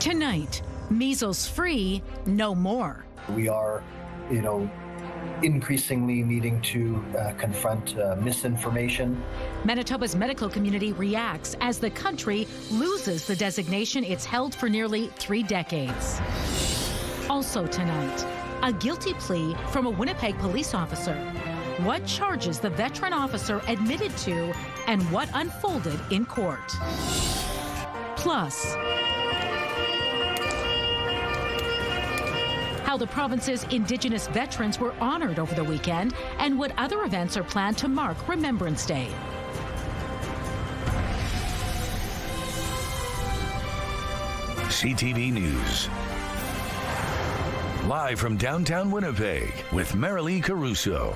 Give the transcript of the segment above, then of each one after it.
Tonight, measles free, no more. We are, increasingly needing to confront misinformation. Manitoba's medical community reacts as the country loses the designation it's held for nearly 3 decades. Also tonight, a guilty plea from a Winnipeg police officer. What charges the veteran officer admitted to and what unfolded in court. Plus, how the province's Indigenous veterans were honored over the weekend and what other events are planned to mark Remembrance Day. CTV News. Live from downtown Winnipeg with Marilee Caruso.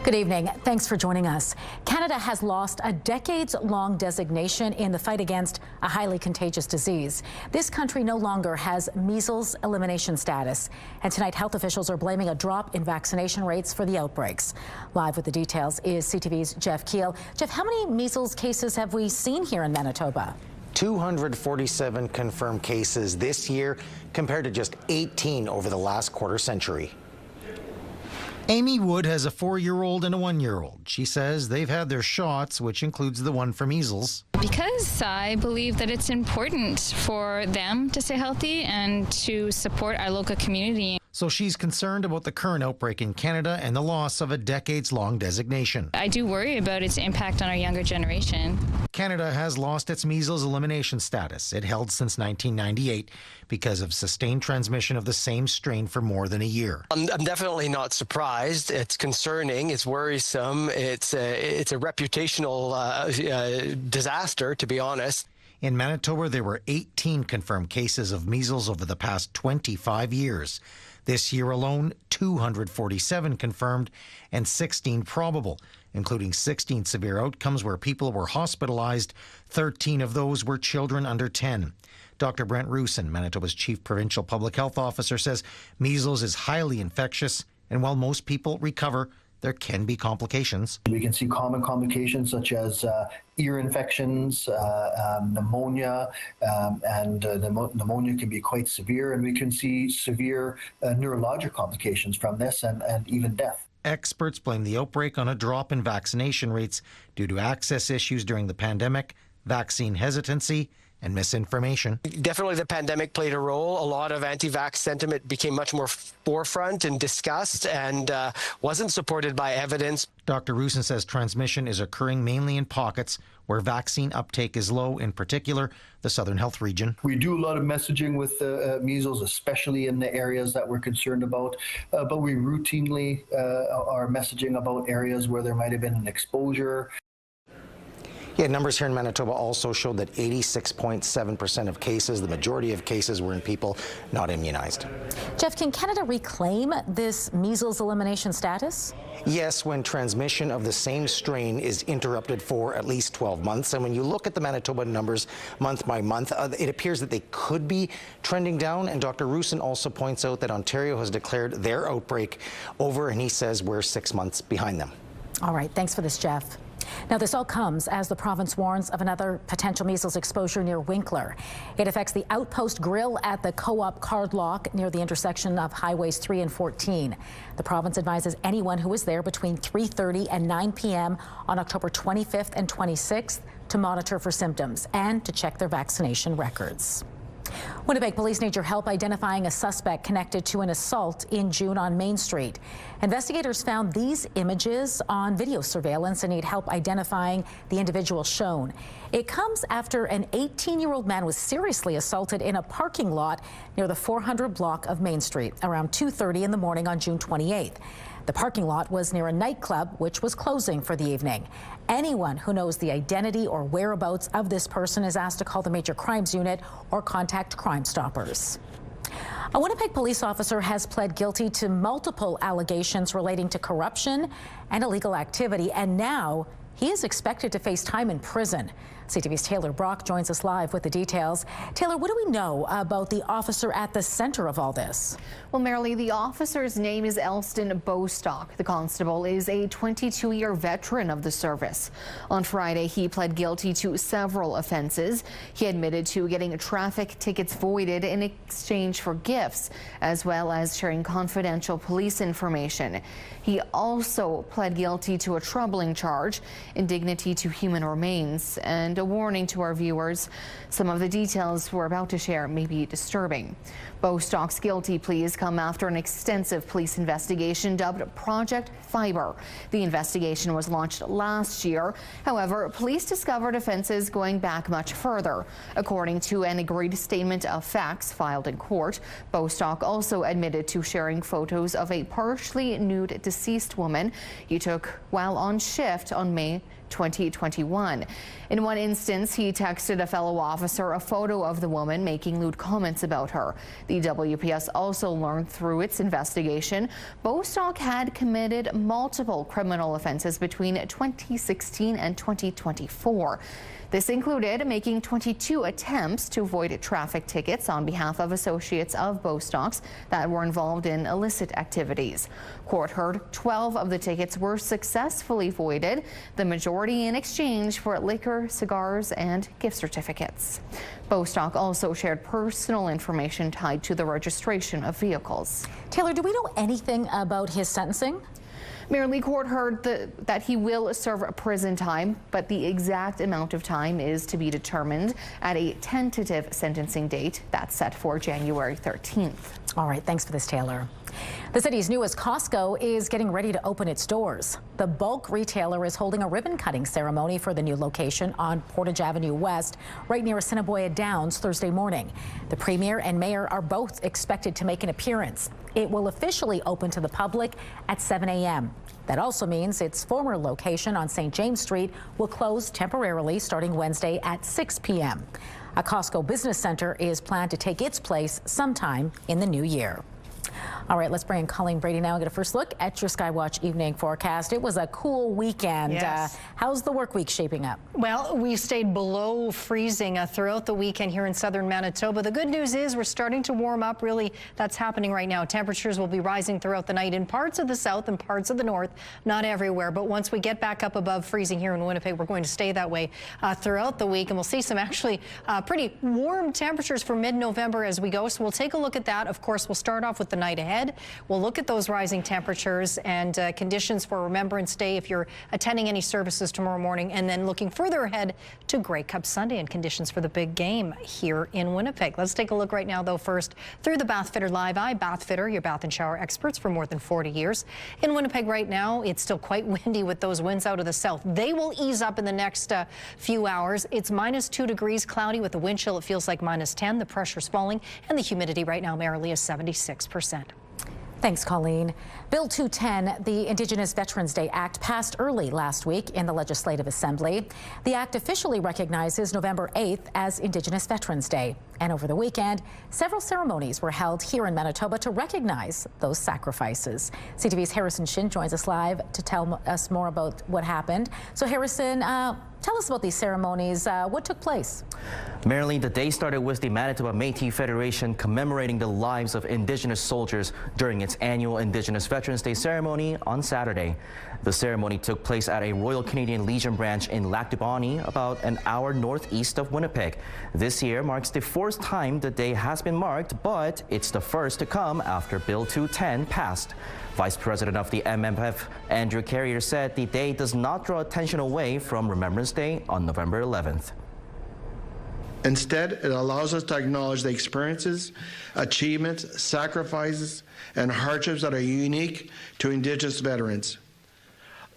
Good evening. Thanks for joining us. Canada has lost a decades-long designation in the fight against a highly contagious disease. This country no longer has measles elimination status. And tonight, health officials are blaming a drop in vaccination rates for the outbreaks. Live with the details is CTV's Jeff Keel. Jeff, how many measles cases have we seen here in Manitoba? 247 confirmed cases this year compared to just 18 over the last quarter century. Amy Wood has a 4-year-old and a 1-year-old. She says they've had their shots, which includes the one for measles. Because I believe that it's important for them to stay healthy and to support our local community. So she's concerned about the current outbreak in Canada and the loss of a decades-long designation. I do worry about its impact on our younger generation. Canada has lost its measles elimination status. It held since 1998 because of sustained transmission of the same strain for more than a year. I'm definitely not surprised. It's concerning. It's worrisome. It's a reputational disaster, to be honest. In Manitoba, there were 18 confirmed cases of measles over the past 25 years. This year alone, 247 confirmed and 16 probable, including 16 severe outcomes where people were hospitalized. 13 of those were children under 10. Dr. Brent Roosen, Manitoba's chief provincial public health officer, says measles is highly infectious, and while most people recover, there can be complications. We can see common complications such as ear infections, pneumonia, and pneumonia can be quite severe, and we can see severe neurologic complications from this and even death. Experts blame the outbreak on a drop in vaccination rates due to access issues during the pandemic, vaccine hesitancy, and misinformation. Definitely the pandemic played a role. A lot of anti-vax sentiment became much more forefront and discussed and wasn't supported by evidence. Dr. Roosen says transmission is occurring mainly in pockets where vaccine uptake is low, in particular the Southern Health region. We do a lot of messaging with measles, especially in the areas that we're concerned about, but we routinely are messaging about areas where there might have been an exposure. Yeah, numbers here in Manitoba also showed that 86.7% of cases, the majority of cases, were in people not immunized. Jeff, can Canada reclaim this measles elimination status? Yes, when transmission of the same strain is interrupted for at least 12 months. And when you look at the Manitoba numbers month by month, it appears that they could be trending down. And Dr. Roosen also points out that Ontario has declared their outbreak over, and he says we're 6 months behind them. All right, thanks for this, Jeff. Now, this all comes as the province warns of another potential measles exposure near Winkler. It affects the Outpost Grill at the Co-op Card Lock near the intersection of Highways 3 and 14. The province advises anyone who is there between 3:30 and 9 p.m. on October 25th and 26th to monitor for symptoms and to check their vaccination records. Winnipeg police need your help identifying a suspect connected to an assault in June on Main Street. Investigators found these images on video surveillance and need help identifying the individual shown. It comes after an 18-year-old man was seriously assaulted in a parking lot near the 400 block of Main Street around 2:30 in the morning on June 28th. The parking lot was near a nightclub, which was closing for the evening. Anyone who knows the identity or whereabouts of this person is asked to call the Major Crimes Unit or contact Crime Stoppers. A Winnipeg police officer has pled guilty to multiple allegations relating to corruption and illegal activity, and now he is expected to face time in prison. CTV's Taylor Brock joins us live with the details. Taylor, what do we know about the officer at the center of all this? Well, Marilee, the officer's name is Elston Bostock. The constable is a 22-year veteran of the service. On Friday, he pled guilty to several offenses. He admitted to getting traffic tickets voided in exchange for gifts, as well as sharing confidential police information. He also pled guilty to a troubling charge, indignity to human remains, and a warning to our viewers. Some of the details we're about to share may be disturbing. Bostock's guilty pleas come after an extensive police investigation dubbed Project Fiber. The investigation was launched last year. However, police discovered offenses going back much further. According to an agreed statement of facts filed in court, Bostock also admitted to sharing photos of a partially nude deceased woman he took while on shift on May 2021. In one instance, he texted a fellow officer a photo of the woman making lewd comments about her. The WPS also learned through its investigation Bostock had committed multiple criminal offenses between 2016 and 2024. This included making 22 attempts to void traffic tickets on behalf of associates of Bostock's that were involved in illicit activities. Court heard 12 of the tickets were successfully voided, the majority in exchange for liquor, cigars, and gift certificates. Bostock also shared personal information tied to the registration of vehicles. Taylor, do we know anything about his sentencing? Marilee, court heard that he will serve prison time, but the exact amount of time is to be determined at a tentative sentencing date that's set for January 13th. All right, thanks for this, Taylor. The city's newest Costco is getting ready to open its doors. The bulk retailer is holding a ribbon-cutting ceremony for the new location on Portage Avenue West, right near Assiniboia Downs, Thursday morning. The premier and mayor are both expected to make an appearance. It will officially open to the public at 7 a.m. That also means its former location on St. James Street will close temporarily starting Wednesday at 6 p.m. A Costco business center is planned to take its place sometime in the new year. All right, let's bring in Colleen Brady now and get a first look at your Skywatch evening forecast. It was a cool weekend. Yes. How's the work week shaping up? Well, we stayed below freezing throughout the weekend here in southern Manitoba. The good news is we're starting to warm up. Really, that's happening right now. Temperatures will be rising throughout the night in parts of the south and parts of the north, not everywhere. But once we get back up above freezing here in Winnipeg, we're going to stay that way throughout the week. And we'll see some actually pretty warm temperatures for mid-November as we go. So we'll take a look at that. Of course, we'll start off with the night ahead. We'll look at those rising temperatures and conditions for Remembrance Day if you're attending any services tomorrow morning, and then looking further ahead to Grey Cup Sunday and conditions for the big game here in Winnipeg. Let's take a look right now, though, first through the Bath Fitter Live Eye. Bath Fitter, your bath and shower experts for more than 40 years. In Winnipeg right now, it's still quite windy with those winds out of the south. They will ease up in the next few hours. It's -2 degrees, cloudy with the wind chill. It feels like -10. The pressure's falling, and the humidity right now, Marilee, is 76%. Thanks, Colleen. Bill 210, the Indigenous Veterans Day Act, passed early last week in the Legislative Assembly. The act officially recognizes November 8th as Indigenous Veterans Day. And over the weekend, several ceremonies were held here in Manitoba to recognize those sacrifices. CTV's Harrison Shin joins us live to tell us more about what happened. So, Harrison, tell us about these ceremonies. What took place? Marilee, the day started with the Manitoba Métis Federation commemorating the lives of Indigenous soldiers during its annual Indigenous Veterans Day ceremony on Saturday. The ceremony took place at a Royal Canadian Legion branch in Lac du Bonnet, about an hour northeast of Winnipeg. This year marks the fourth time the day has been marked, but it's the first to come after Bill 210 passed. Vice President of the MMF, Andrew Carrier, said the day does not draw attention away from Remembrance Day on November 11th. Instead, it allows us to acknowledge the experiences, achievements, sacrifices, and hardships that are unique to Indigenous veterans.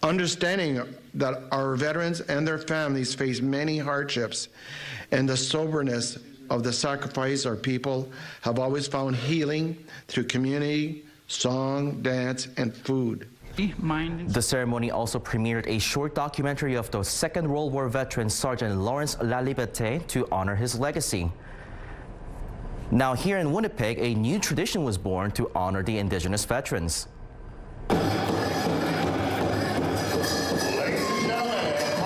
Understanding that our veterans and their families face many hardships, and the soberness of the sacrifice our people have always found healing through community, song, dance, and food. The ceremony also premiered a short documentary of the Second World War veteran Sergeant Lawrence Laliberté to honor his legacy. Now here in Winnipeg, a new tradition was born to honor the Indigenous veterans. Ladies and gentlemen,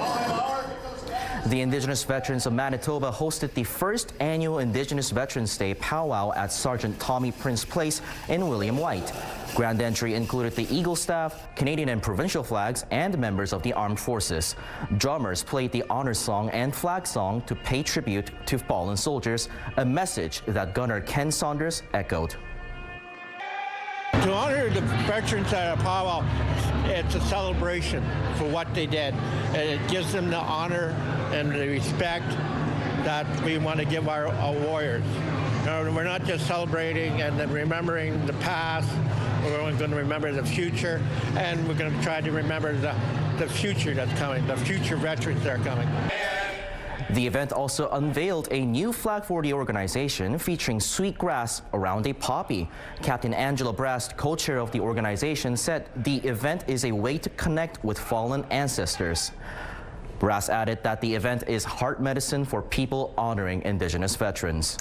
The Indigenous Veterans of Manitoba hosted the first annual Indigenous Veterans Day powwow at Sergeant Tommy Prince Place in William White. Grand entry included the Eagle staff, Canadian and provincial flags, and members of the armed forces. Drummers played the honor song and flag song to pay tribute to fallen soldiers, a message that Gunner Ken Saunders echoed. To honor the veterans at a powwow, it's a celebration for what they did. And it gives them the honor and the respect that we want to give our warriors. We're not just celebrating and remembering the past, we're going to remember the future, and we're going to try to remember the future that's coming, the future veterans that are coming. The event also unveiled a new flag for the organization featuring sweetgrass around a poppy. Captain Angela Brast, co-chair of the organization, said the event is a way to connect with fallen ancestors. Brast added that the event is heart medicine for people honoring Indigenous veterans.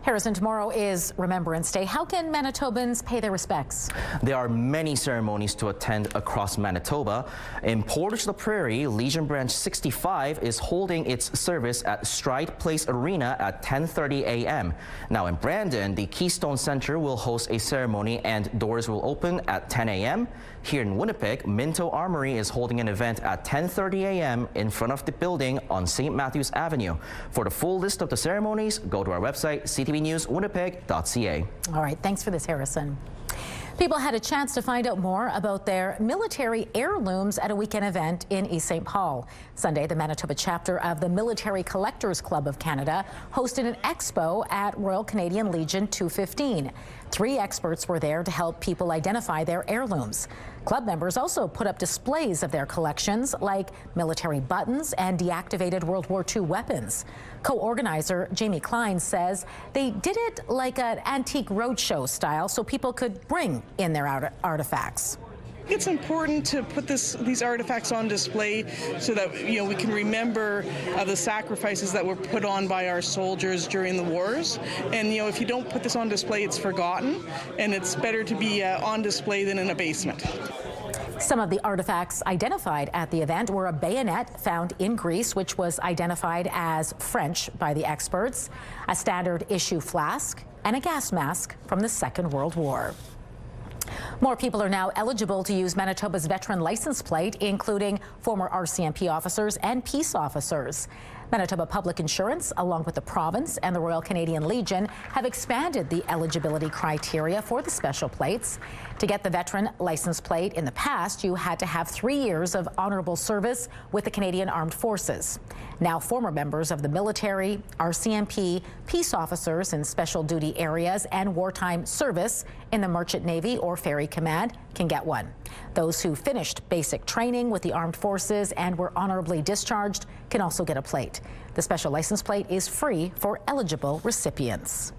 Harrison, tomorrow is Remembrance Day. How can Manitobans pay their respects? There are many ceremonies to attend across Manitoba. In Portage la Prairie, Legion Branch 65 is holding its service at Stride Place Arena at 10:30 a.m. Now in Brandon, the Keystone Center will host a ceremony and doors will open at 10 a.m. Here in Winnipeg, Minto Armory is holding an event at 10:30 a.m. in front of the building on St. Matthews Avenue. For the full list of the ceremonies, go to our website, ctvnewswinnipeg.ca. All right, thanks for this, Harrison. People had a chance to find out more about their military heirlooms at a weekend event in East St. Paul. Sunday, the Manitoba chapter of the Military Collectors Club of Canada hosted an expo at Royal Canadian Legion 215. 3 experts were there to help people identify their heirlooms. Club members also put up displays of their collections, like military buttons and deactivated World War II weapons. Co-organizer Jamie Klein says they did it like an antique roadshow style so people could bring in their artifacts. It's important to put these artifacts on display so that we can remember the sacrifices that were put on by our soldiers during the wars. And if you don't put this on display, it's forgotten, and it's better to be on display than in a basement. Some of the artifacts identified at the event were a bayonet found in Greece, which was identified as French by the experts, a standard issue flask, and a gas mask from the Second World War. More people are now eligible to use Manitoba's veteran license plate, including former RCMP officers and peace officers. Manitoba Public Insurance, along with the province and the Royal Canadian Legion, have expanded the eligibility criteria for the special plates. To get the veteran license plate in the past, you had to have 3 years of honorable service with the Canadian Armed Forces. Now, former members of the military, RCMP, peace officers in special duty areas, and wartime service in the Merchant Navy or Ferry Command can get one. Those who finished basic training with the Armed Forces and were honorably discharged can also get a plate. The special license plate is free for eligible recipients.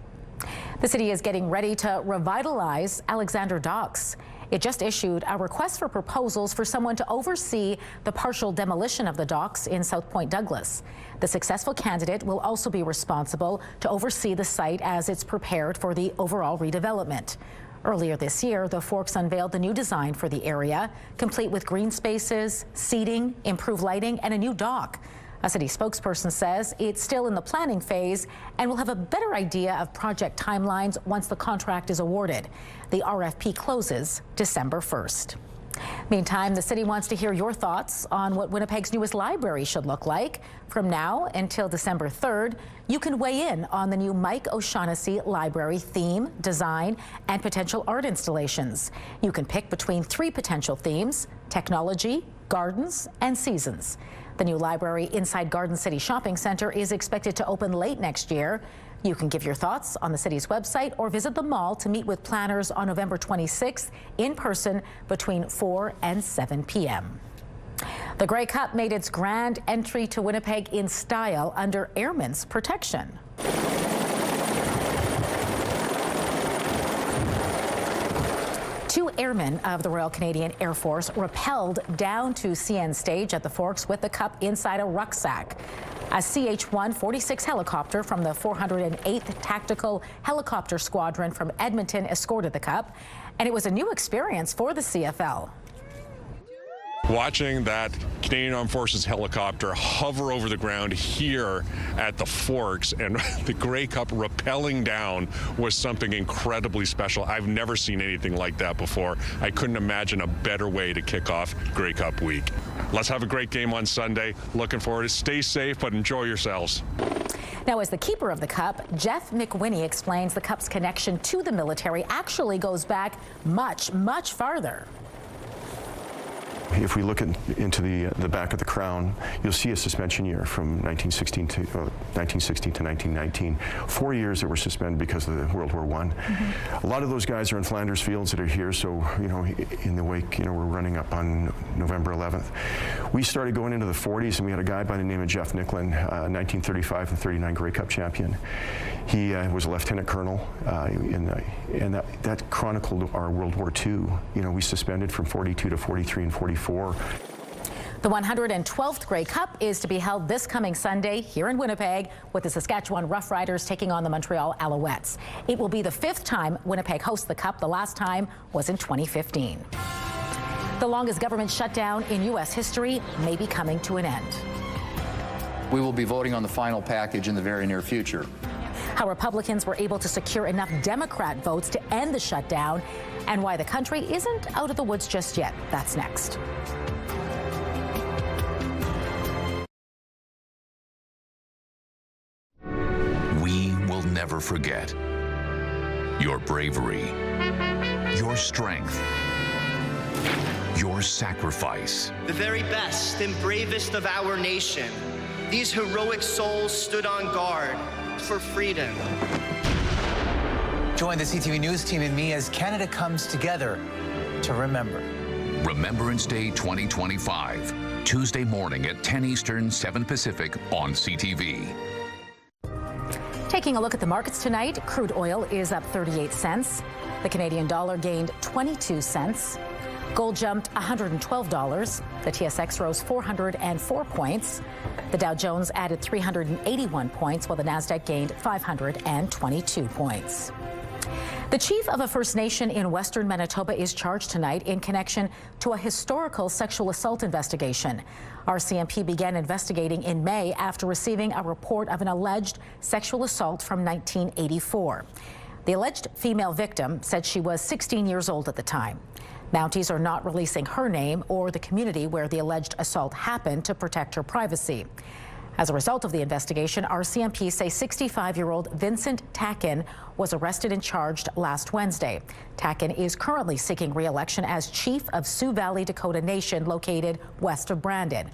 The city is getting ready to revitalize Alexander Docks. It just issued a request for proposals for someone to oversee the partial demolition of the docks in South Point Douglas. The successful candidate will also be responsible to oversee the site as it's prepared for the overall redevelopment. Earlier this year, the Forks unveiled the new design for the area, complete with green spaces, seating, improved lighting, and a new dock. A city spokesperson says it's still in the planning phase and will have a better idea of project timelines once the contract is awarded. The RFP closes December 1st. Meantime, the city wants to hear your thoughts on what Winnipeg's newest library should look like. From now until December 3rd, you can weigh in on the new Mike O'Shaughnessy library theme, design, and potential art installations. You can pick between 3 potential themes: technology, gardens, and seasons. The new library inside Garden City Shopping Centre is expected to open late next year. You can give your thoughts on the city's website or visit the mall to meet with planners on November 26th in person between 4 and 7 p.m. The Grey Cup made its grand entry to Winnipeg in style under airmen's protection. 2 airmen of the Royal Canadian Air Force rappelled down to CN stage at the Forks with the cup inside a rucksack. A CH-146 helicopter from the 408th Tactical Helicopter Squadron from Edmonton escorted the cup, and it was a new experience for the CFL. Watching that Canadian Armed Forces helicopter hover over the ground here at the Forks and the Grey Cup rappelling down was something incredibly special. I've never seen anything like that before. I couldn't imagine a better way to kick off Grey Cup week. Let's have a great game on Sunday. Looking forward to stay safe, but enjoy yourselves. Now, as the keeper of the Cup, Jeff McWhinney explains the Cup's connection to the military actually goes back much, much farther. If we look into the back of the crown, you'll see a suspension year from 1916 to 1919. 4 years that were suspended because of the World War I. A lot of those guys are in Flanders Fields that are here, so in the wake, we're running up on November 11th. We started going into the 40s, and we had a guy by the name of Jeff Nicklin, 1935 and 39 Grey Cup champion. He was a lieutenant colonel, and that chronicled our World War II. We suspended from 42 to 43 and 44. The 112th Grey Cup is to be held this coming Sunday here in Winnipeg, with the Saskatchewan Roughriders taking on the Montreal Alouettes. It will be the 5th time Winnipeg hosts the Cup. The last time was in 2015. The longest government shutdown in U.S. history may be coming to an end. We will be voting on the final package in the very near future. How Republicans were able to secure enough Democrat votes to end the shutdown, and why the country isn't out of the woods just yet. That's next. We will never forget your bravery, your strength, your sacrifice. The very best and bravest of our nation, these heroic souls stood on guard for freedom. Join the CTV News team and me as Canada comes together to remember. Remembrance Day 2025, Tuesday morning at 10 Eastern, 7 Pacific on CTV. Taking a look at the markets tonight, crude oil is up 38 cents. The Canadian dollar gained 22 cents. Gold jumped $112. The TSX rose 404 points. The Dow Jones added 381 points, while the Nasdaq gained 522 points. The chief of a First Nation in Western Manitoba is charged tonight in connection to a historical sexual assault investigation. RCMP began investigating in May after receiving a report of an alleged sexual assault from 1984. The alleged female victim said she was 16 years old at the time. Mounties are not releasing her name or the community where the alleged assault happened to protect her privacy. As a result of the investigation, RCMP say 65-year-old Vincent Tacken was arrested and charged last Wednesday. Tacken is currently seeking re-election as chief of Sioux Valley Dakota Nation, located west of Brandon.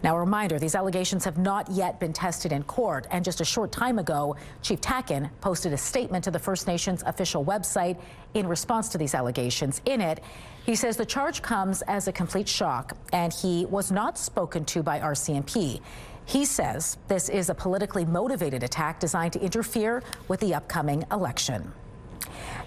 Now, a reminder, these allegations have not yet been tested in court, and just a short time ago, Chief Tacken posted a statement to the First Nations official website in response to these allegations. In it, he says the charge comes as a complete shock, and he was not spoken to by RCMP. He says this is a politically motivated attack designed to interfere with the upcoming election.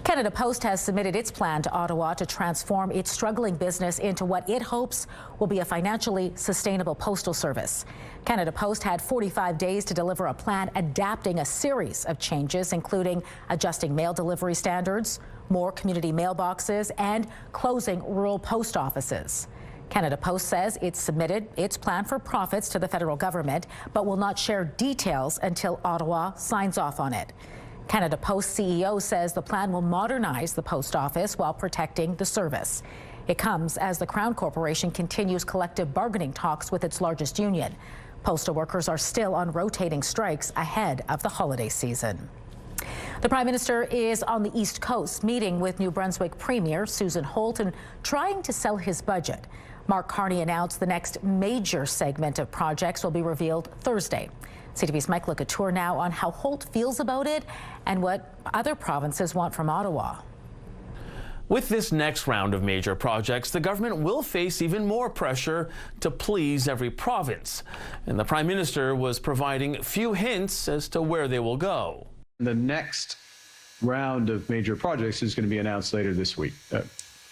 Canada Post has submitted its plan to Ottawa to transform its struggling business into what it hopes will be a financially sustainable postal service. Canada Post had 45 days to deliver a plan adapting a series of changes, including adjusting mail delivery standards, more community mailboxes, and closing rural post offices. Canada Post says it's submitted its plan for profits to the federal government, but will not share details until Ottawa signs off on it. Canada Post CEO says the plan will modernize the post office while protecting the service. It comes as the Crown Corporation continues collective bargaining talks with its largest union. Postal workers are still on rotating strikes ahead of the holiday season. The Prime Minister is on the East Coast meeting with New Brunswick Premier Susan Holt and trying to sell his budget. Mark Carney announced the next major segment of projects will be revealed Thursday. CTV's Mike Locatour now on how Holt feels about it and what other provinces want from Ottawa. With this next round of major projects, the government will face even more pressure to please every province. And the Prime Minister was providing few hints as to where they will go. The next round of major projects is going to be announced later this week,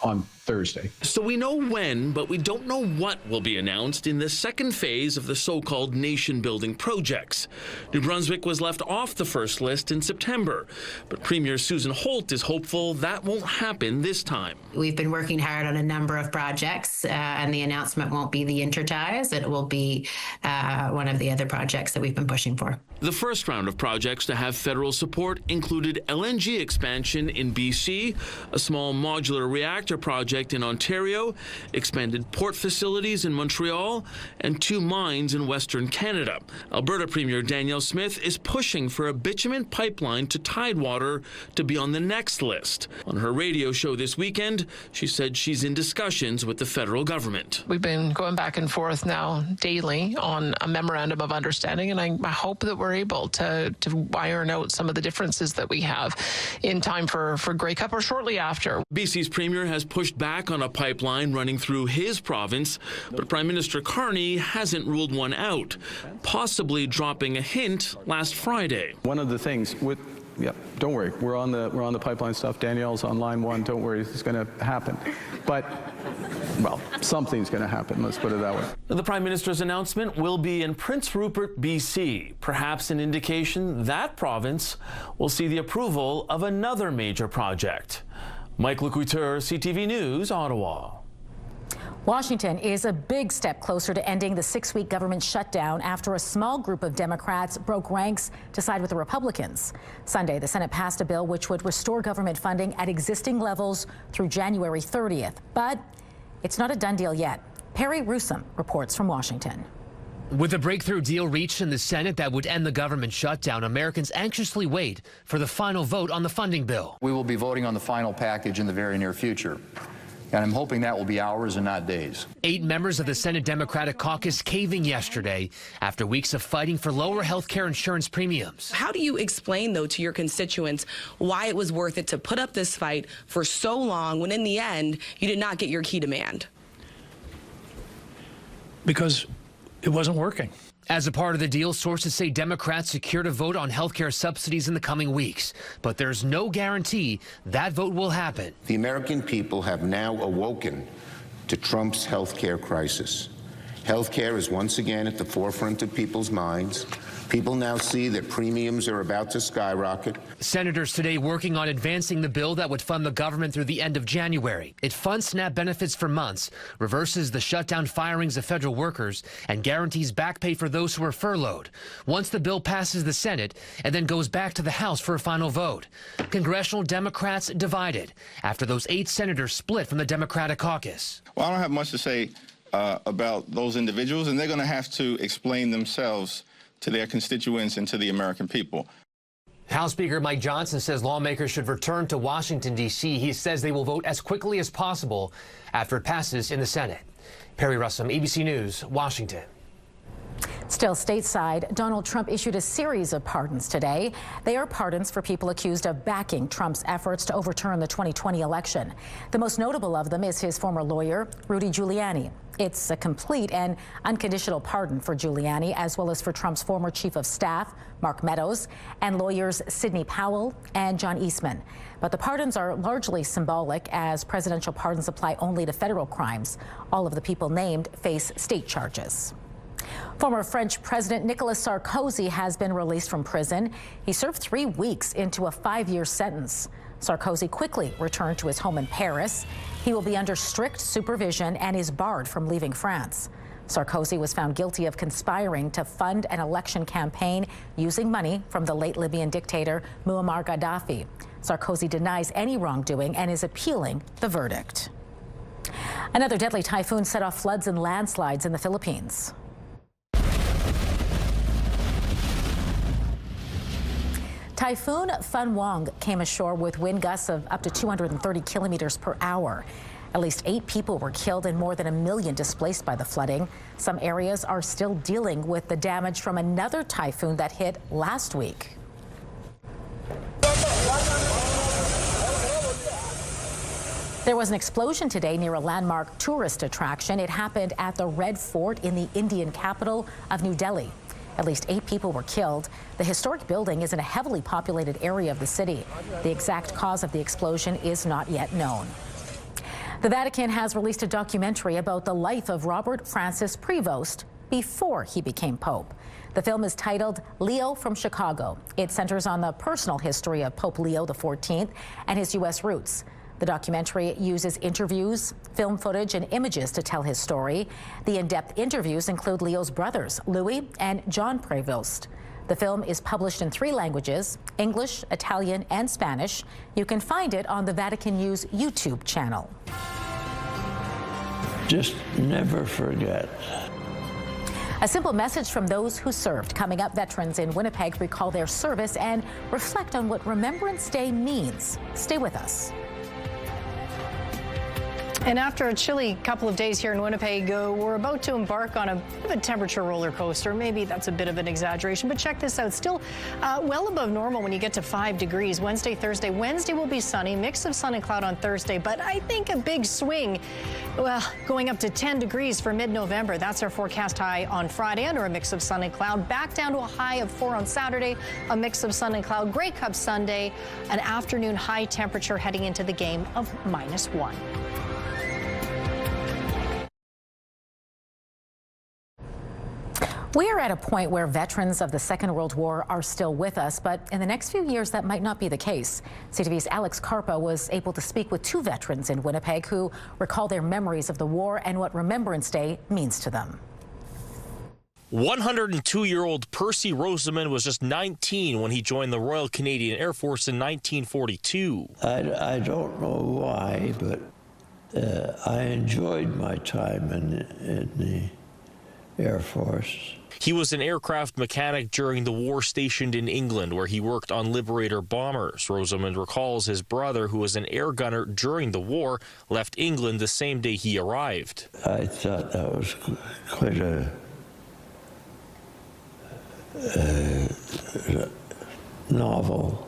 on Thursday. Thursday. So we know when, but we don't know what will be announced in the second phase of the so-called nation-building projects. New Brunswick was left off the first list in September, but Premier Susan Holt is hopeful that won't happen this time. We've been working hard on a number of projects, and the announcement won't be the interties. It will be one of the other projects that we've been pushing for. The first round of projects to have federal support included LNG expansion in BC, a small modular reactor project in Ontario, expanded port facilities in Montreal, and 2 mines in Western Canada. Alberta Premier Danielle Smith is pushing for a bitumen pipeline to Tidewater to be on the next list. On her radio show this weekend, she said she's in discussions with the federal government. We've been going back and forth now daily on a memorandum of understanding, and I hope that we're able to iron out some of the differences that we have in time for Grey Cup or shortly after. BC's premier has pushed back on a pipeline running through his province, but Prime Minister Carney hasn't ruled one out, possibly dropping a hint last Friday. One of the things with don't worry. We're on the pipeline stuff. Danielle's on line 1. Don't worry, it's going to happen. But, well, something's going to happen. Let's put it that way. The Prime Minister's announcement will be in Prince Rupert, BC, perhaps an indication that province will see the approval of another major project. Mike Lecouteur, CTV News, Ottawa. Washington is a big step closer to ending the 6-week government shutdown after a small group of Democrats broke ranks to side with the Republicans. Sunday, the Senate passed a bill which would restore government funding at existing levels through January 30th. But it's not a done deal yet. Perry Russom reports from Washington. With a breakthrough deal reached in the Senate that would end the government shutdown, Americans anxiously wait for the final vote on the funding bill. We will be voting on the final package in the very near future. And I'm hoping that will be hours and not days. 8 members of the Senate Democratic caucus caving yesterday after weeks of fighting for lower health care insurance premiums. How do you explain, though, to your constituents why it was worth it to put up this fight for so long when in the end you did not get your key demand? Because it wasn't working. As a part of the deal, sources say Democrats secured a vote on health care subsidies in the coming weeks. But there's no guarantee that vote will happen. The American people have now awoken to Trump's health care crisis. Health care is once again at the forefront of people's minds. People now see that premiums are about to skyrocket. Senators today working on advancing the bill that would fund the government through the end of January. It funds SNAP benefits for months, reverses the shutdown firings of federal workers, and guarantees back pay for those who are furloughed. Once the bill passes the Senate, it then goes back to the House for a final vote. Congressional Democrats divided after those 8 senators split from the Democratic caucus. Well, I don't have much to say about those individuals, and they're going to have to explain themselves to their constituents and to the American people. House Speaker Mike Johnson says lawmakers should return to Washington, D.C. He says they will vote as quickly as possible after it passes in the Senate. Perry Russom, ABC News, Washington. Still stateside, Donald Trump issued a series of pardons today. They are pardons for people accused of backing Trump's efforts to overturn the 2020 election. The most notable of them is his former lawyer, Rudy Giuliani. It's a complete and unconditional pardon for Giuliani, as well as for Trump's former chief of staff, Mark Meadows, and lawyers Sidney Powell and John Eastman. But the pardons are largely symbolic, as presidential pardons apply only to federal crimes. All of the people named face state charges. Former French President Nicolas Sarkozy has been released from prison. He served 3 weeks into a 5-year sentence. Sarkozy quickly returned to his home in Paris. He will be under strict supervision and is barred from leaving France. Sarkozy was found guilty of conspiring to fund an election campaign using money from the late Libyan dictator Muammar Gaddafi. Sarkozy denies any wrongdoing and is appealing the verdict. Another deadly typhoon set off floods and landslides in the Philippines. Typhoon Fanwang came ashore with wind gusts of up to 230 kilometers per hour. At least 8 people were killed and more than 1 million displaced by the flooding. Some areas are still dealing with the damage from another typhoon that hit last week. There was an explosion today near a landmark tourist attraction. It happened at the Red Fort in the Indian capital of New Delhi. At least 8 people were killed. The historic building is in a heavily populated area of the city. The exact cause of the explosion is not yet known. The Vatican has released a documentary about the life of Robert Francis Prevost before he became Pope. The film is titled Leo from Chicago. It centers on the personal history of Pope Leo XIV and his U.S. roots. The documentary uses interviews, film footage, and images to tell his story. The in-depth interviews include Leo's brothers, Louis and John Prevost. The film is published in 3 languages, English, Italian, and Spanish. You can find it on the Vatican News YouTube channel. Just never forget. A simple message from those who served. Coming up, veterans in Winnipeg recall their service and reflect on what Remembrance Day means. Stay with us. And after a chilly couple of days here in Winnipeg, we're about to embark on a bit of a temperature roller coaster. Maybe that's a bit of an exaggeration, but check this out. Still well above normal when you get to 5 degrees. Wednesday, Thursday. Wednesday will be sunny, mix of sun and cloud on Thursday, but I think a big swing, well, going up to 10 degrees for mid-November. That's our forecast high on Friday under a mix of sun and cloud. Back down to a high of 4 on Saturday, a mix of sun and cloud. Grey Cup Sunday, an afternoon high temperature heading into the game of -1. We are at a point where veterans of the Second World War are still with us, but in the next few years that might not be the case. CTV's Alex Carpa was able to speak with 2 veterans in Winnipeg who recall their memories of the war and what Remembrance Day means to them. 102-year-old Percy Rosamond was just 19 when he joined the Royal Canadian Air Force in 1942. I don't know why, but I enjoyed my time in the Air Force. He was an aircraft mechanic during the war stationed in England, where he worked on Liberator bombers. Rosamond recalls his brother, who was an air gunner during the war, left England the same day he arrived. I thought that was quite a novel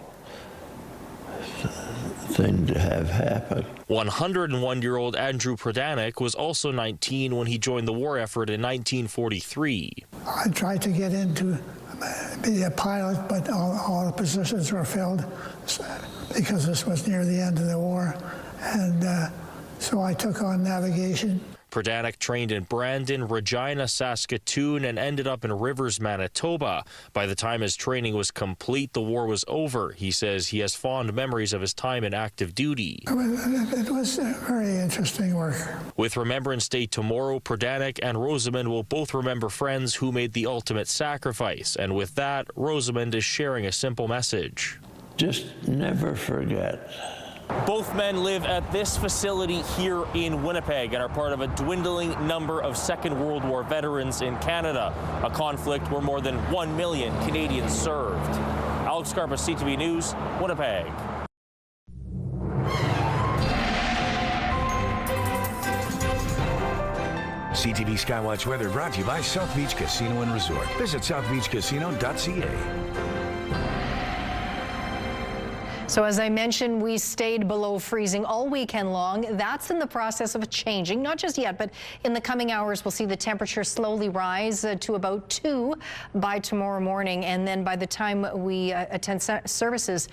thing to have happen. 101-year-old Andrew Pradanik was also 19 when he joined the war effort in 1943. I tried to get into be a pilot, but all the positions were filled because this was near the end of the war, and so I took on navigation. Pradanik trained in Brandon, Regina, Saskatoon, and ended up in Rivers, Manitoba. By the time his training was complete, the war was over. He says he has fond memories of his time in active duty. It was very interesting work. With Remembrance Day tomorrow, Pradanik and Rosamond will both remember friends who made the ultimate sacrifice. And with that, Rosamond is sharing a simple message. Just never forget. Both men live at this facility here in Winnipeg and are part of a dwindling number of Second World War veterans in Canada, a conflict where more than 1 million Canadians served. Alex Carpa, CTV News, Winnipeg. CTV Skywatch weather brought to you by South Beach Casino and Resort. Visit southbeachcasino.ca. So as I mentioned, we stayed below freezing all weekend long. That's in the process of changing, not just yet, but in the coming hours, we'll see the temperature slowly rise to about 2 by tomorrow morning. And then by the time we attend services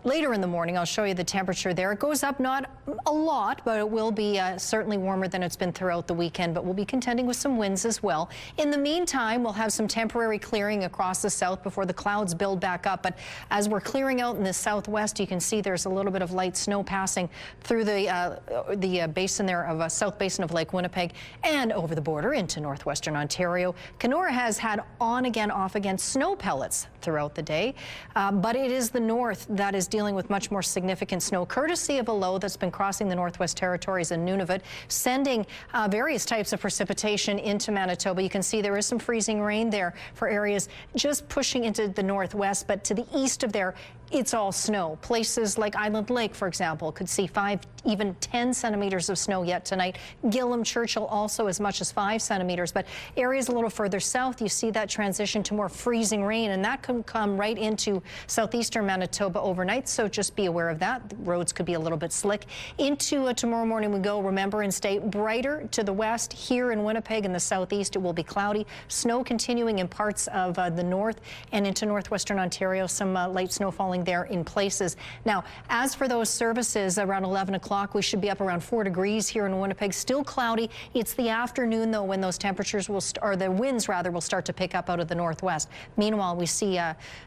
later in the morning, I'll show you the temperature there. It goes up not a lot, but it will be certainly warmer than it's been throughout the weekend, but we'll be contending with some winds as well. In the meantime, we'll have some temporary clearing across the south before the clouds build back up. But as we're clearing out in the southwest, you can see there's a little bit of light snow passing through the basin there of south basin of Lake Winnipeg and over the border into northwestern Ontario. Kenora has had on again, off again snow pellets throughout the day, but it is the north that is dealing with much more significant snow, courtesy of a low that's been crossing the Northwest Territories and Nunavut, sending various types of precipitation into Manitoba. You can see there is some freezing rain there for areas just pushing into the northwest, but to the east of there, it's all snow. Places like Island Lake, for example, could see 5, even 10 centimeters of snow yet tonight. Gillam, Churchill also as much as 5 centimeters. But areas a little further south, you see that transition to more freezing rain, and that can come right into southeastern Manitoba overnight. So just be aware of that. The roads could be a little bit slick. Into tomorrow morning we go. Remembrance Day, brighter to the west. Here in Winnipeg in the southeast, it will be cloudy. Snow continuing in parts of the north and into northwestern Ontario. Some light snow falling there in places. places. Now, as for those services, around 11 o'clock, we should be up around 4 degrees here in Winnipeg. Still cloudy. It's the afternoon, though, when those temperatures will, or the winds rather, will start to pick up out of the northwest. Meanwhile, we see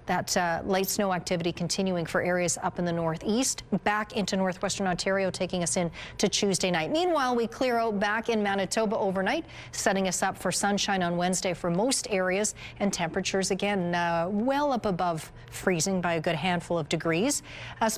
that light snow activity continuing for areas up in the northeast, back into northwestern Ontario, taking us in to Tuesday night. Meanwhile, we clear out back in Manitoba overnight, setting us up for sunshine on Wednesday for most areas, and temperatures again well up above freezing by a good handful of degrees.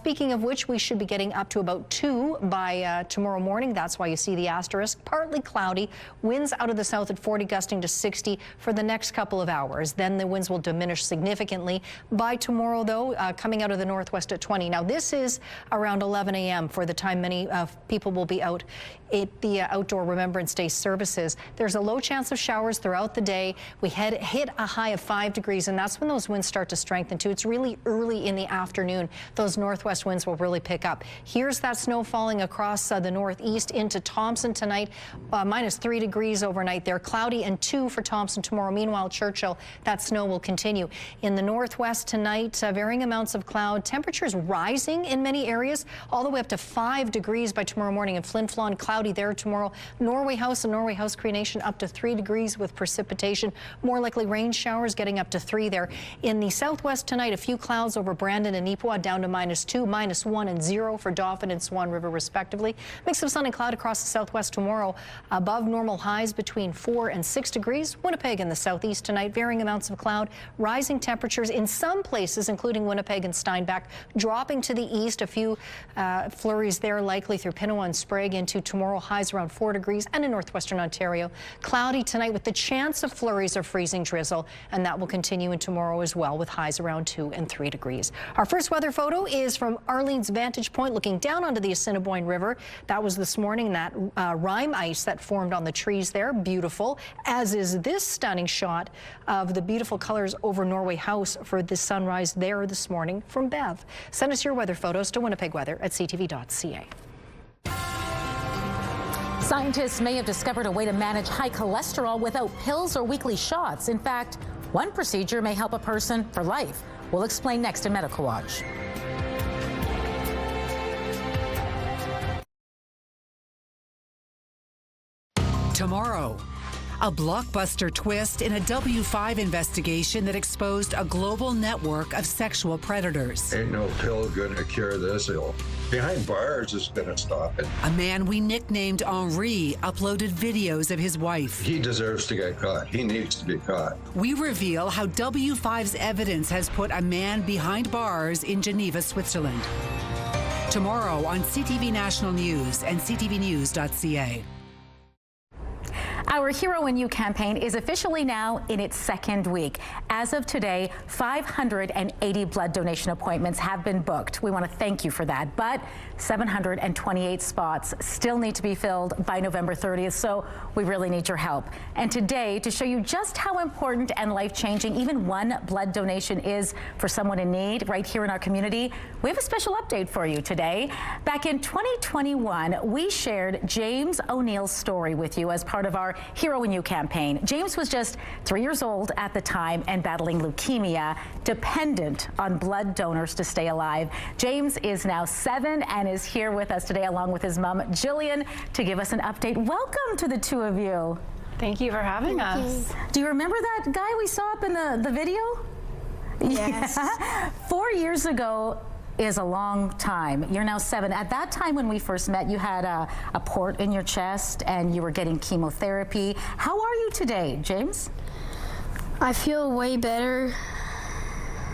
Speaking of which, we should be getting up to about 2 by tomorrow morning. That's why you see the asterisk. Partly cloudy, winds out of the south at 40, gusting to 60 for the next couple of hours. Then the winds will diminish significantly. By tomorrow, though, coming out of the northwest at 20. Now, this is around 11 a.m. for the time many people will be out at the outdoor Remembrance Day services. There's a low chance of showers throughout the day. We hit a high of 5 degrees, and that's when those winds start to strengthen too. It's really early in the afternoon. Those northwest winds will really pick up. Here's that snow falling across the northeast into Thompson tonight. Minus 3 degrees overnight there. Cloudy and 2 for Thompson tomorrow. Meanwhile, Churchill, that snow will continue. In the northwest tonight, varying amounts of cloud. Temperatures rising in many areas, all the way up to 5 degrees by tomorrow morning. In Flin Flon, cloudy there tomorrow. Norway House and Norway House Cree Nation up to 3 degrees with precipitation. More likely rain showers, getting up to 3 there. In the southwest tonight, a few clouds over Brandon and Neepawa, down to -2, -1 and 0 for Dauphin and Swan River respectively. Mix of sun and cloud across the southwest tomorrow. Above normal highs between 4 and 6 degrees. Winnipeg in the southeast tonight, varying amounts of cloud. Rising temperatures in some places, including Winnipeg and Steinbach. Dropping to the east, a few flurries there likely through Pinawa and Sprague into tomorrow. Highs around 4 degrees, and in northwestern Ontario, cloudy tonight with the chance of flurries or freezing drizzle, and that will continue in tomorrow as well with highs around 2 and 3 degrees. Our first weather photo is from Arlene's vantage point looking down onto the Assiniboine River. That was this morning, that rime ice that formed on the trees there. Beautiful, as is this stunning shot of the beautiful colors over Norway House for the sunrise there this morning from Bev. Send us your weather photos to Winnipeg Weather at ctv.ca. Scientists may have discovered a way to manage high cholesterol without pills or weekly shots. In fact, one procedure may help a person for life. We'll explain next in Medical Watch. Tomorrow, a blockbuster twist in a W5 investigation that exposed a global network of sexual predators. Ain't no pill gonna cure this ill. Behind bars is gonna stop it. A man we nicknamed Henri uploaded videos of his wife. He deserves to get caught. He needs to be caught. We reveal how W5's evidence has put a man behind bars in Geneva, Switzerland. Tomorrow on CTV National News and ctvnews.ca. Our Hero in You campaign is officially now in its second week. As of today, 580 blood donation appointments have been booked. We want to thank you for that, but 728 spots still need to be filled by November 30th, so we really need your help. And today, to show you just how important and life-changing even one blood donation is for someone in need right here in our community, we have a special update for you today. Back in 2021, we shared James O'Neill's story with you as part of our Hero in You campaign. James was just 3 years old at the time and battling leukemia, dependent on blood donors to stay alive. James is now 7 and is here with us today along with his mom, Jillian, to give us an update. Welcome to the two of you. Thank you for having us. Do you remember that guy we saw up in the video? Yes. Yeah. 4 years ago is a long time. You're now 7. At that time when we first met, you had a port in your chest and you were getting chemotherapy. How are you today, James? I feel way better.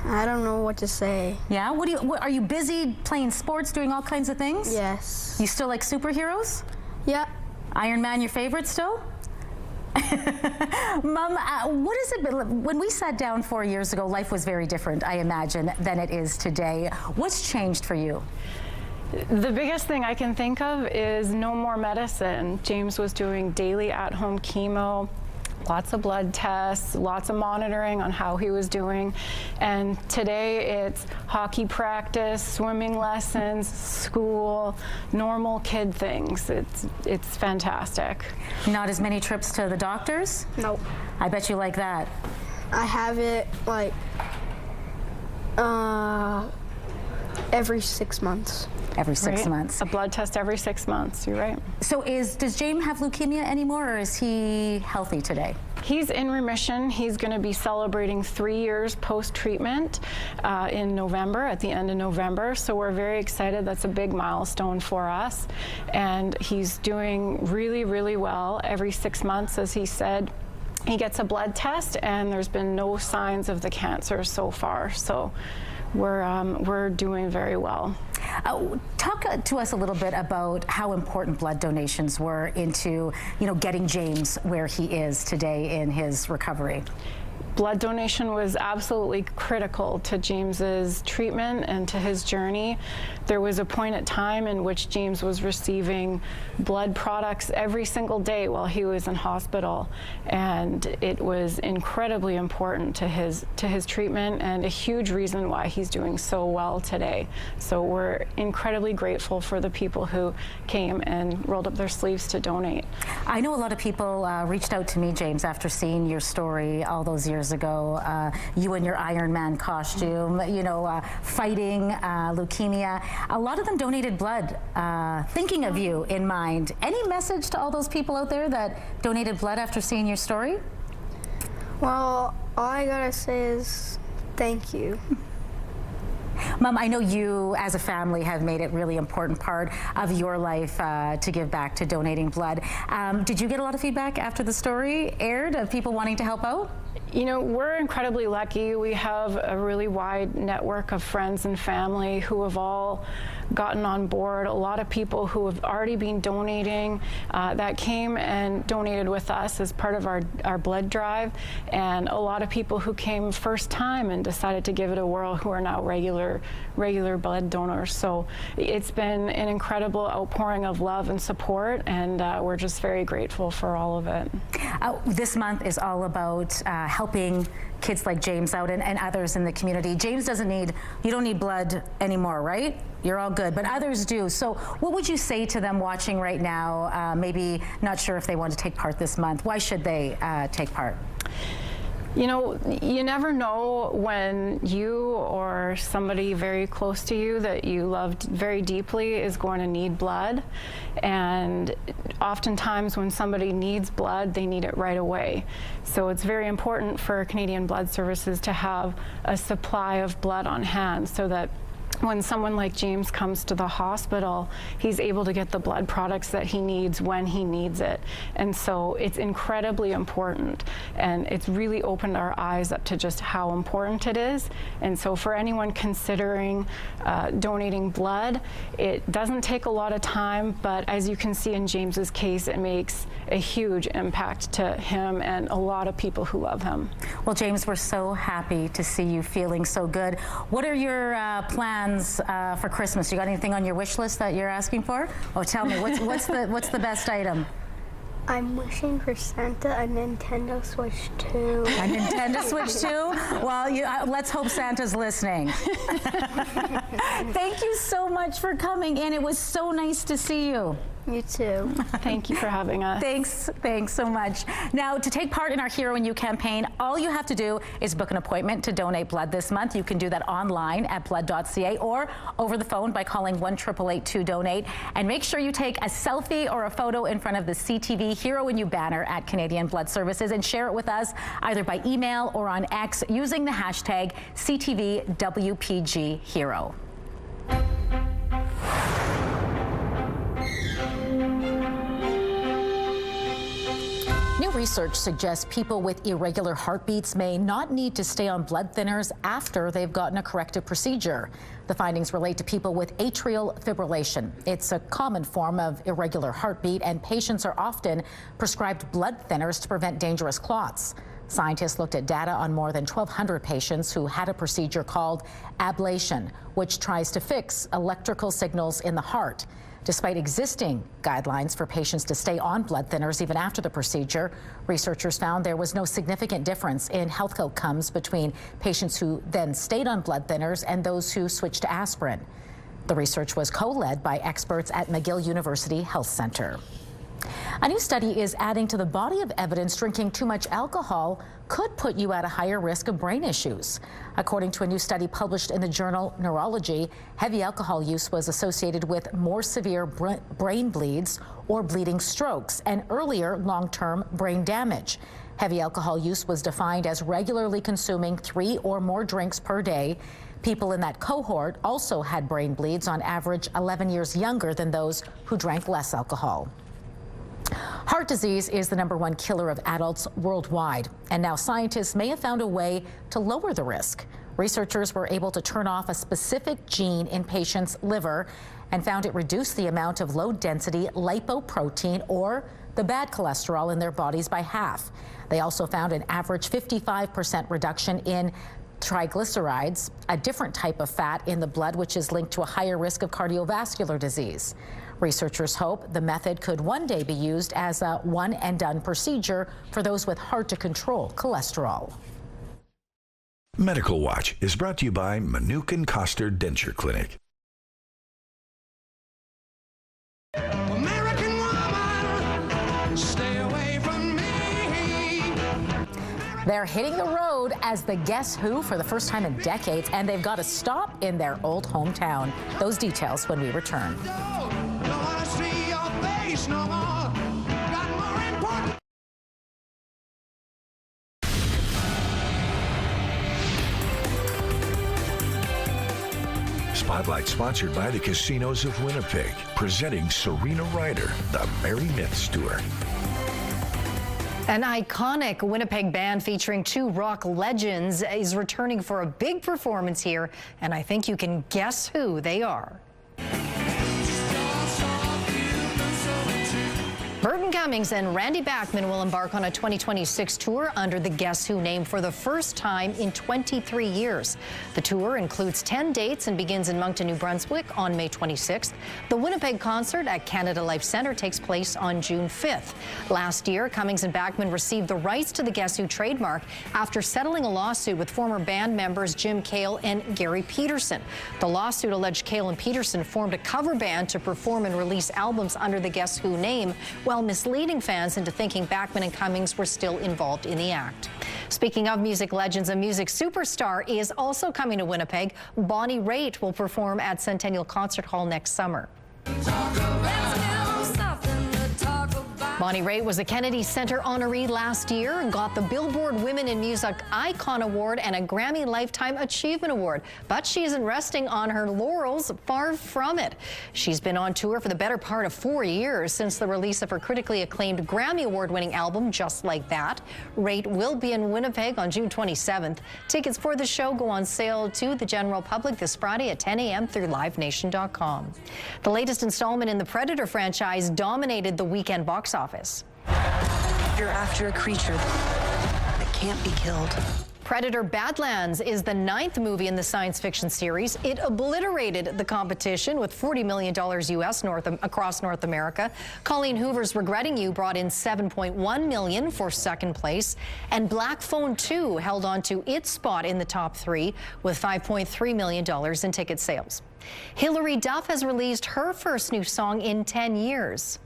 I don't know what to say. Yeah? What are you busy playing sports, doing all kinds of things? Yes. You still like superheroes? Yeah. Iron Man your favorite still? Mom, what is it? When we sat down 4 years ago, life was very different, I imagine, than it is today. What's changed for you? The biggest thing I can think of is no more medicine. James was doing daily at-home chemo, lots of blood tests, lots of monitoring on how he was doing. And today it's hockey practice, swimming lessons, school, normal kid things. It's fantastic. Not as many trips to the doctors? Nope. I bet you like that. I have it like Every 6 months. Every 6 months. A blood test every 6 months, you're right. So does James have leukemia anymore, or is he healthy today? He's in remission. He's going to be celebrating 3 years post-treatment in November, at the end of November. So we're very excited. That's a big milestone for us. And he's doing really, really well. Every 6 months, as he said, he gets a blood test, and there's been no signs of the cancer so far. So we're doing very well. Talk to us a little bit about how important blood donations were into, getting James where he is today in his recovery. Blood donation was absolutely critical to James's treatment and to his journey. There was a point in time in which James was receiving blood products every single day while he was in hospital, and it was incredibly important to his treatment and a huge reason why he's doing so well today. So we're incredibly grateful for the people who came and rolled up their sleeves to donate. I know a lot of people reached out to me, James, after seeing your story all those years ago, you in your Iron Man costume, fighting leukemia. A lot of them donated blood, thinking of you in mind. Any message to all those people out there that donated blood after seeing your story? Well, all I gotta say is thank you. Mom, I know you as a family have made it really important part of your life to give back to donating blood. Did you get a lot of feedback after the story aired of people wanting to help out? We're incredibly lucky. We have a really wide network of friends and family who have all gotten on board. A lot of people who have already been donating that came and donated with us as part of our blood drive, and a lot of people who came first time and decided to give it a whirl who are now regular blood donors. So it's been an incredible outpouring of love and support, and we're just very grateful for all of it. This month is all about helping kids like James out and others in the community. James you don't need blood anymore, right? You're all good, but others do. So what would you say to them watching right now, maybe not sure if they want to take part this month? Why should they take part? You never know when you or somebody very close to you that you loved very deeply is going to need blood. And oftentimes when somebody needs blood, they need it right away. So it's very important for Canadian Blood Services to have a supply of blood on hand so that when someone like James comes to the hospital, he's able to get the blood products that he needs when he needs it. And so it's incredibly important, and it's really opened our eyes up to just how important it is. And so for anyone considering donating blood, it doesn't take a lot of time, but as you can see in James's case, it makes a huge impact to him and a lot of people who love him. Well, James, we're so happy to see you feeling so good. What are your plans for Christmas? You got anything on your wish list that you're asking for? Oh, tell me, what's the best item? I'm wishing for Santa a Nintendo Switch 2. A Nintendo Switch 2? Well, let's hope Santa's listening. Thank you so much for coming in. It was so nice to see you. You too. Thank you for having us. Thanks so much. Now, to take part in our Hero in You campaign, all you have to do is book an appointment to donate blood this month. You can do that online at blood.ca or over the phone by calling 1-888-2-DONATE. And make sure you take a selfie or a photo in front of the CTV Hero in You banner at Canadian Blood Services and share it with us either by email or on X using the hashtag CTVWPGHero. New research suggests people with irregular heartbeats may not need to stay on blood thinners after they've gotten a corrective procedure. The findings relate to people with atrial fibrillation. It's a common form of irregular heartbeat, and patients are often prescribed blood thinners to prevent dangerous clots. Scientists looked at data on more than 1,200 patients who had a procedure called ablation, which tries to fix electrical signals in the heart. Despite existing guidelines for patients to stay on blood thinners even after the procedure, researchers found there was no significant difference in health outcomes between patients who then stayed on blood thinners and those who switched to aspirin. The research was co-led by experts at McGill University Health Center. A new study is adding to the body of evidence drinking too much alcohol could put you at a higher risk of brain issues. According to a new study published in the journal Neurology, heavy alcohol use was associated with more severe brain bleeds or bleeding strokes and earlier long-term brain damage. Heavy alcohol use was defined as regularly consuming 3 or more drinks per day. People in that cohort also had brain bleeds, on average 11 years younger than those who drank less alcohol. Heart disease is the #1 killer of adults worldwide, and now scientists may have found a way to lower the risk. Researchers were able to turn off a specific gene in patients' liver and found it reduced the amount of low-density lipoprotein, or the bad cholesterol, in their bodies by half. They also found an average 55% reduction in triglycerides, a different type of fat in the blood which is linked to a higher risk of cardiovascular disease. Researchers hope the method could one day be used as a one-and-done procedure for those with hard-to-control cholesterol. Medical Watch is brought to you by Manukin Koster Denture Clinic. American woman, stay away from me. They're hitting the road as the Guess Who for the first time in decades, and they've got to stop in their old hometown. Those details when we return. Spotlight sponsored by the Casinos of Winnipeg, presenting Serena Ryder, the Merry Myths Tour. An iconic Winnipeg band featuring 2 rock legends is returning for a big performance here, and I think you can guess who they are. Burton Cummings and Randy Bachman will embark on a 2026 tour under the Guess Who name for the first time in 23 years. The tour includes 10 dates and begins in Moncton, New Brunswick on May 26th. The Winnipeg concert at Canada Life Centre takes place on June 5th. Last year, Cummings and Bachman received the rights to the Guess Who trademark after settling a lawsuit with former band members Jim Cale and Gary Peterson. The lawsuit alleged Cale and Peterson formed a cover band to perform and release albums under the Guess Who name, while misleading fans into thinking Bachman and Cummings were still involved in the act. Speaking of music legends, a music superstar is also coming to Winnipeg. Bonnie Raitt will perform at Centennial Concert Hall next summer. Bonnie Raitt was a Kennedy Center honoree last year and got the Billboard Women in Music Icon Award and a Grammy Lifetime Achievement Award. But she isn't resting on her laurels, far from it. She's been on tour for the better part of 4 years since the release of her critically acclaimed Grammy Award-winning album, Just Like That. Raitt will be in Winnipeg on June 27th. Tickets for the show go on sale to the general public this Friday at 10 a.m. through livenation.com. The latest installment in the Predator franchise dominated the weekend box office. You're after a creature that can't be killed. Predator Badlands is the 9th movie in the science fiction series. It obliterated the competition with $40 million US across North America. Colleen Hoover's Regretting You brought in $7.1 million for second place. And Black Phone 2 held on to its spot in the top 3 with $5.3 million in ticket sales. Hilary Duff has released her first new song in 10 years.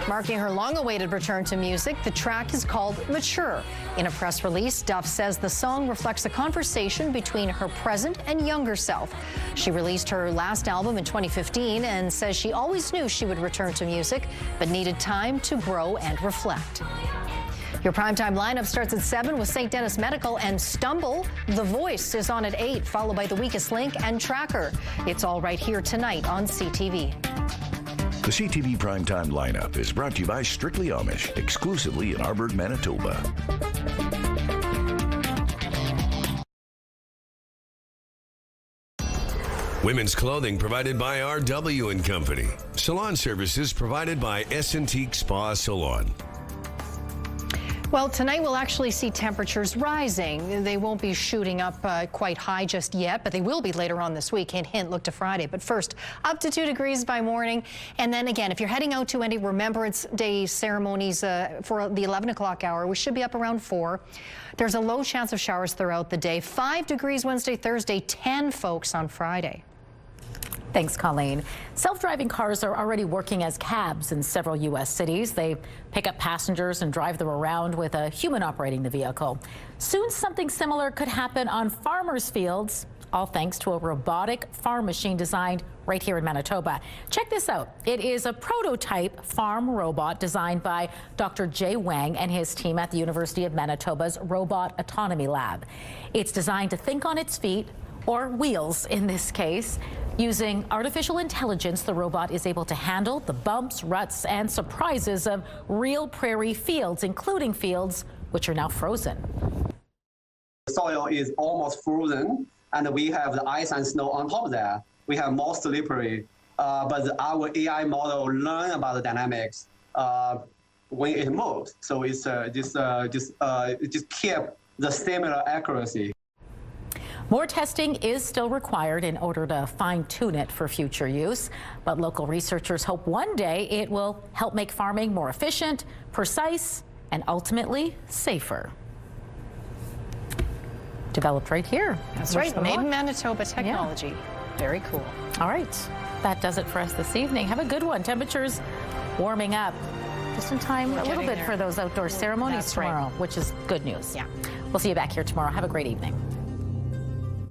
Marking her long-awaited return to music, the track is called Mature. In a press release, Duff says the song reflects a conversation between her present and younger self. She released her last album in 2015 and says she always knew she would return to music, but needed time to grow and reflect. Your primetime lineup starts at 7 with St. Denis Medical and Stumble. The Voice is on at 8, followed by The Weakest Link and Tracker. It's all right here tonight on CTV. The CTV Primetime lineup is brought to you by Strictly Amish, exclusively in Arborg, Manitoba. Women's clothing provided by RW & Company. Salon services provided by S&Teak Spa Salon. Well, tonight we'll actually see temperatures rising. They won't be shooting up quite high just yet, but they will be later on this week. Hint, hint, look to Friday. But first, up to 2 degrees by morning. And then again, if you're heading out to any Remembrance Day ceremonies for the 11 o'clock hour, we should be up around 4. There's a low chance of showers throughout the day. 5 degrees Wednesday, Thursday, 10, folks, on Friday. Thanks, Colleen. Self-driving cars are already working as cabs in several U.S. cities. They pick up passengers and drive them around with a human operating the vehicle. Soon something similar could happen on farmers' fields, all thanks to a robotic farm machine designed right here in Manitoba. Check this out. It is a prototype farm robot designed by Dr. Jay Wang and his team at the University of Manitoba's Robot Autonomy Lab. It's designed to think on its feet, or wheels in this case. Using artificial intelligence, the robot is able to handle the bumps, ruts, and surprises of real prairie fields, including fields which are now frozen. The soil is almost frozen, and we have the ice and snow on top of that. We have more slippery, but our AI model learn about the dynamics when it moves. So it's just keep the similar accuracy. More testing is still required in order to fine-tune it for future use, but local researchers hope one day it will help make farming more efficient, precise, and ultimately safer. Developed right here. That's right, Made-in-Manitoba technology. Yeah. Very cool. All right, that does it for us this evening. Have a good one. Temperatures warming up just in time a little bit for those outdoor ceremonies tomorrow, which is good news. Yeah. We'll see you back here tomorrow. Have a great evening.